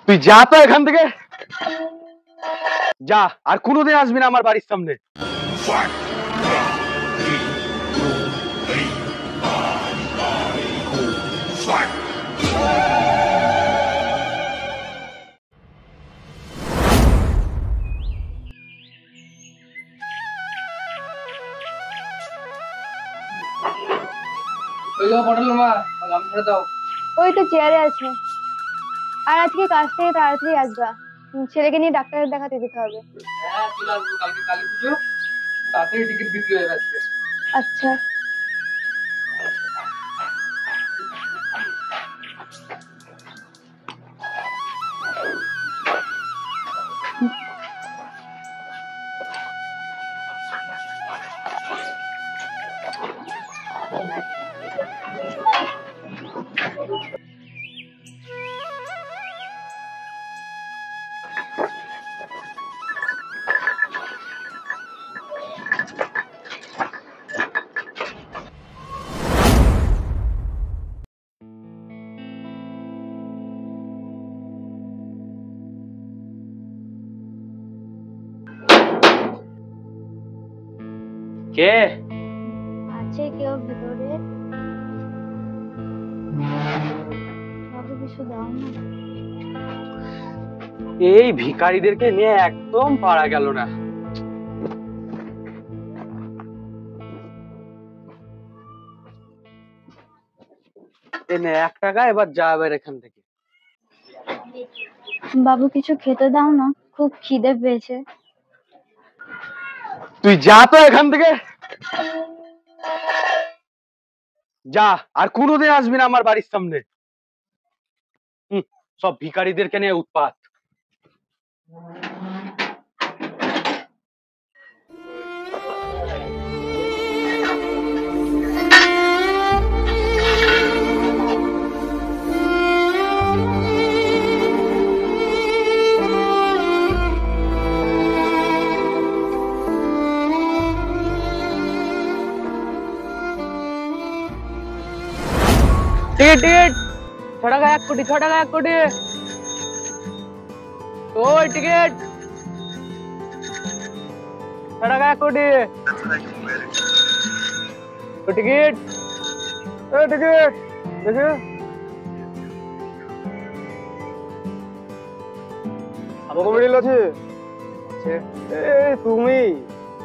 তুই যা তো এখান থেকে, যা, আর কোনোদিন আসবি না আমার বাড়ির সামনে। ওই তো চেয়ারে আছে। আর আজকে কাজ থেকে তাড়াতাড়ি আসবা, ছেলেকে নিয়ে ডাক্তারের দেখাতে যেতে হবে। হ্যাঁ চলে আসবো, কালকে কালী পুজো, তাড়াতাড়ি টিকিট বিক্রি হয়ে গেছে। আচ্ছা। কে আছে কেউ ভেতরে? বাবু কিছু দাও না। এই ভিখারিদেরকে নিয়ে একদম পারা গেল না। এনে 1 টাকা, এবার যা এবার এখান থেকে। বাবু কিছু খেতে দাও না, খুব খিদে পেয়েছে। তুই যা তো এখান থেকে, যা, আর কোনোদিন আসবি না আমার বাড়ির সামনে। সব ভিখারিদেরকে নিয়ে উৎপাত। টিকিট টিকিট, 6 টাকা 1 কোটি, 6 টাকা 1 কোটি। ওই টিকিট, 6 টাকা 1 কোটি। ও টিকিট, ও টিকিট দেখে। কত মিনিট আছে? তুমি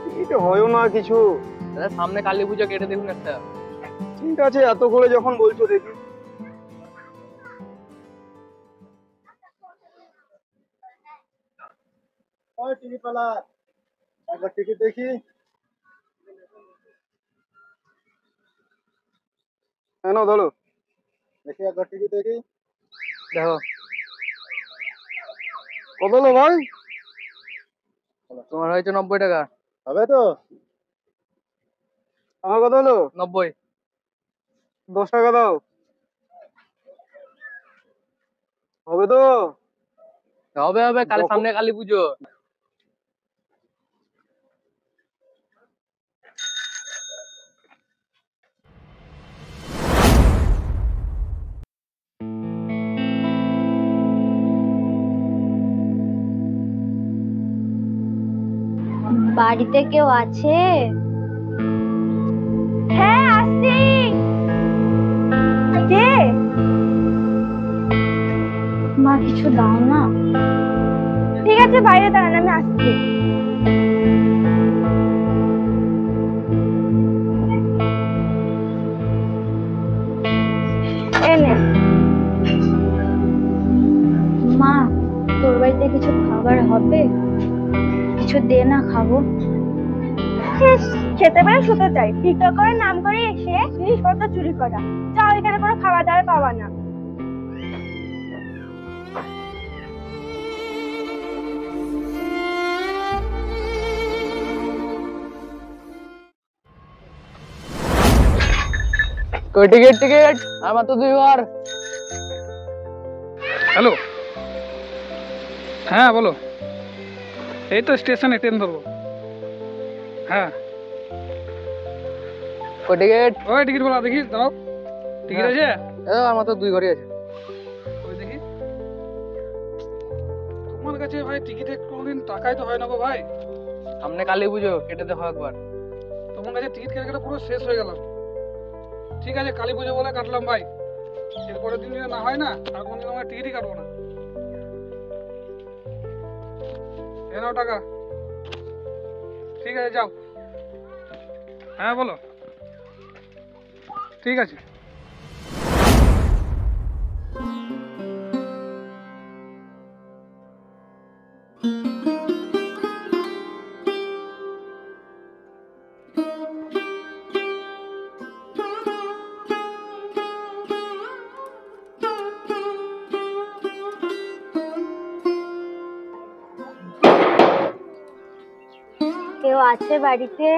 টিকিট হয় না কিছু। সামনে কালী পুজো, কেটে দেখুন একটা। ঠিক আছে, এত করে যখন বলছো দেখি। টিকিট পালা, একবার টিকিট দেখি। কেন ধরো দেখি, একবার টিকিট দেখি। দেখো কত হলো ভাই? তোমার হয়েছে 90 টাকা। হবে তো? আমার কত হলো? 90। 10 টাকা দাও। হবে তো? হবে হবে, কাল সামনে কালী পুজো। বাড়িতে কেউ আছে? হ্যাঁ আসছি। কে? মা কিছু দাও না। ঠিক আছে বাইরে দাঁড়ান, আমি আসছি। এনে মা, তোর বাড়িতে কিছু খাবার হবে? কিছু দে না, খাবো। খেতে পেরে শুতে চাই, টিকটক করে নাম করে এসে জিনিসপত্র চুরি করা। যাও, এখানে কোনো খাবার দাবার পাবা না। কই টিকিট টিকিট, আমার তো 2 বার। হ্যালো, হ্যাঁ বলো। এই তো স্টেশনে ট্রেন ধরবো। হ্যাঁ কই টিকিট? ওই টিকিট বলা দেখি, দাঁড়াও। টিকিট আছে? আমার তো 2 ঘরই আছে। ওই দেখি। আমাদের কাছে ভাই টিকিটে কোনোদিন টাকাই তো হয় না গো ভাই। সামনে কালী পুজো, কেটে দেখো একবার। তোমার কাছে টিকিট কেটে কেটে পুরো শেষ হয়ে গেলাম। ঠিক আছে, কালী পুজো বলে কাটলাম ভাই, এরপরের দিন যদি না হয় না আর কোনদিন আমরা টিকিটই কাটবো না। এ নাও টাকা। ঠিক আছে যাও। হ্যাঁ বলো। ঠিক আছে। কেউ আছে বাড়িতে?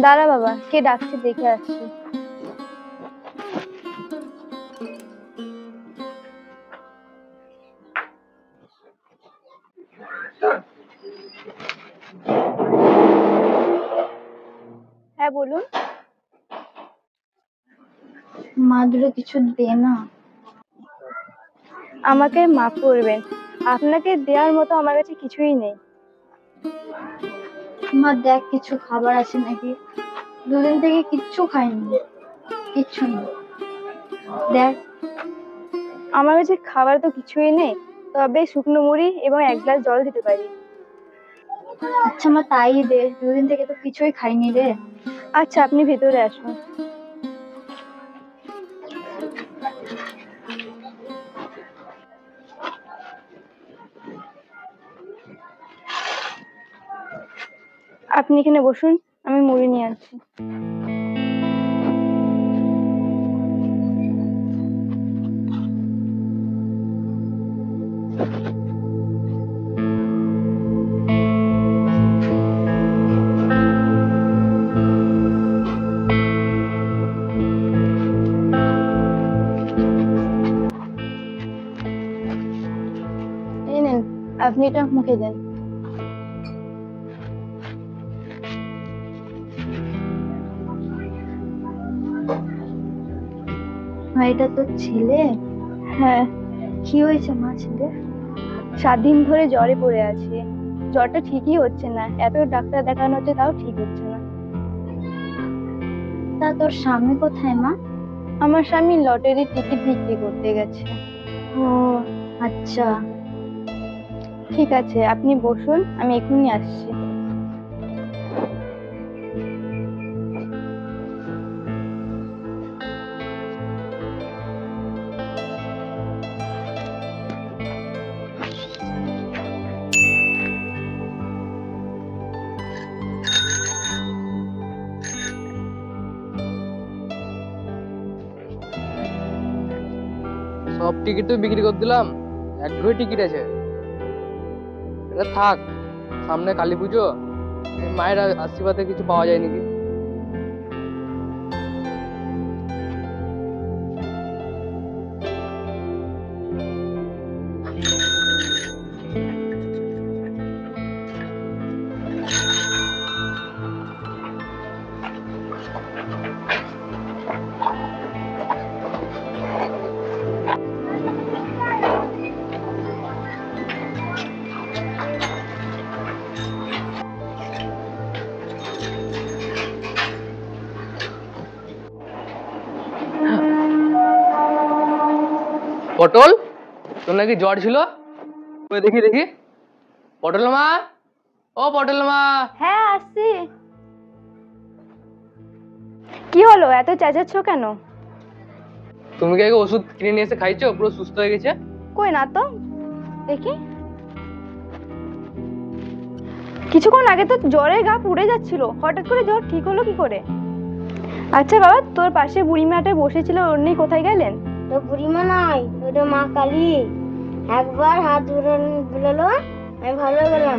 দাঁড়া বাবা, কে ডাকছে দেখে আসছি। হ্যাঁ বলুন। মা দুটো কিছু দে না। আমাকে মাফ করবেন, আপনাকে দেওয়ার মতো আমার কাছে কিছুই নেই। মা দেখ, কিছু খাবার আছে নাকি? দুদিন থেকে কিচ্ছু খাইনি, কিচ্ছু নেই। দেখ, আমার কাছে খাবার তো কিছুই নেই, তবে শুকনো মুড়ি এবং 1 গ্লাস জল দিতে পারি। আচ্ছা মা, তাই দে, দুদিন থেকে তো কিছুই খাইনি রে। আচ্ছা, আপনি ভেতরে আসুন। আপনি এখানে বসুন, আমি মুড়ি নিয়ে আসছি। এই নেন, আপনি এটা মুখে দেন। এটা তো ছেলে? হ্যাঁ। কি হয়েছে মা ছেলে? 7 দিন ধরে জ্বরে পড়ে আছে, জ্বরটা ঠিকই হচ্ছে না, এত ডাক্তার দেখানো হচ্ছে তাও ঠিক হচ্ছে না। তা তোর স্বামী কোথায় মা? আমার স্বামী লটারির টিকিট বিক্রি করতে গেছে। ও আচ্ছা, ঠিক আছে, আপনি বসুন, আমি এখনই আসছি। সব টিকিট তো বিক্রি করে দিলাম, একটাই টিকিট আছে, এটা থাক। সামনে কালী পুজো, মায়ের আশীর্বাদে কিছু পাওয়া যায় নাকি। পটল, তোর নাকি জ্বর ছিল? ওই দেখি দেখি। পটল মা, ও পটল মা। হ্যাঁ আসছি। কি হলো, এত চেঁচাচ্ছ কেন? তুমি কি আগে ওষুধ কিনে নিয়ে এসে খাইছো, পুরো সুস্থ হয়ে গেছে? কই না তো, দেখি। কিছুক্ষণ আগে তো জ্বরে গা পুড়ে যাচ্ছিল, হঠাৎ করে জ্বর ঠিক হলো কি করে? আচ্ছা বাবা, তোর পাশে বুড়িমাটা বসেছিল, উনি কোথায় গেলেন? তো বুড়িমা নাই, ওটা মা কালী। একবার হাত বুলালো, আমি ভালো গেলাম।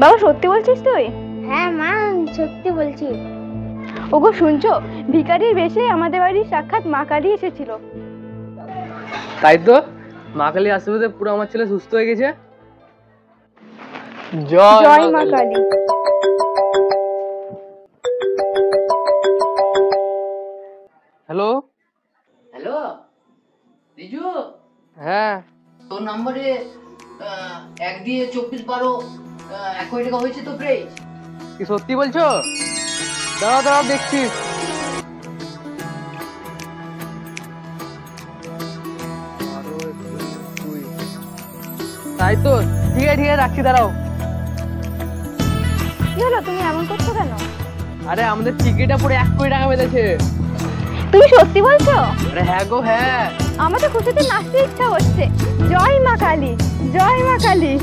বাবা সত্যি বলছিস তুই? হ্যাঁ মা, সত্যি বলছি। ওগো শুনছো, ভিখারির বেশে আমাদের বাড়ির সাক্ষাৎ মা কালী এসেছিল। তাই তো, মা কালী আশীর্বাদে পুরো আমার ছেলে সুস্থ হয়ে গেছে। জয় মা কালী। হ্যালো হ্যালো, রিজু, হ্যাঁ তোর নম্বরে 1 দিয়ে 24 12 1 কোটি টাকা হয়েছে তো প্রাইস। কি সত্যি বলছো? দাঁড়াও দাঁড়াও দেখছি। তাই তো, ঠিক আছে ঠিক আছে, রাখছি, দাঁড়াও। কি হলো, তুমি এমন করছো কেন? আরে আমাদের টিকিটটা পুরো 1 কোটি টাকা বেঁধেছে। তুমি সত্যি বলছো? আরে হ্যাঁ গো হ্যাঁ। আমার তো খুশিতে নাচতে ইচ্ছা হচ্ছে। জয় মা কালী, জয় মা কালী।